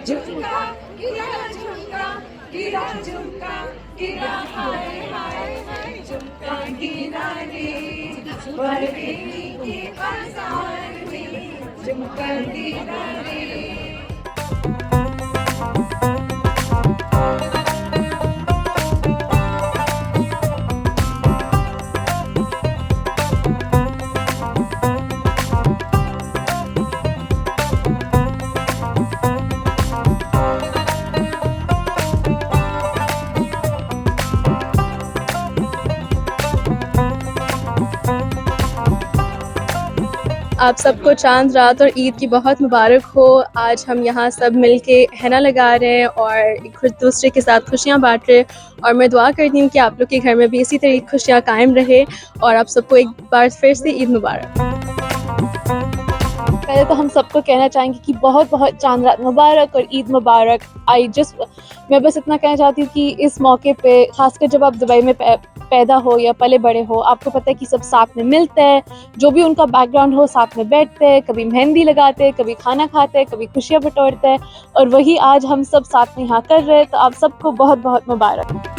झुमका गिरा झुमका गिरा हाय हाय हाय झुमका गिरा रे बरेली के बाजार में झुमका गिरा रे। आप सबको चांद रात और ईद की बहुत मुबारक हो। आज हम यहाँ सब मिलके हैना लगा रहे हैं और एक दूसरे के साथ खुशियाँ बांट रहे हैं और मैं दुआ करती हूँ कि आप लोग के घर में भी इसी तरह की खुशियाँ कायम रहे और आप सबको एक बार फिर से ईद मुबारक। पहले तो हम सबको कहना चाहेंगे कि बहुत बहुत चांद रात मुबारक और ईद मुबारक। मैं बस इतना कहना चाहती हूँ कि इस मौके पे खासकर जब आप दुबई में पैदा हो या पले बड़े हो, आपको पता है कि सब साथ में मिलते हैं, जो भी उनका बैकग्राउंड हो साथ में बैठते हैं, कभी मेहंदी लगाते हैं, कभी खाना खाते हैं, कभी खुशियाँ बटोरते हैं और वही आज हम सब साथ में यहाँ कर रहे हैं। तो आप सबको बहुत बहुत मुबारक।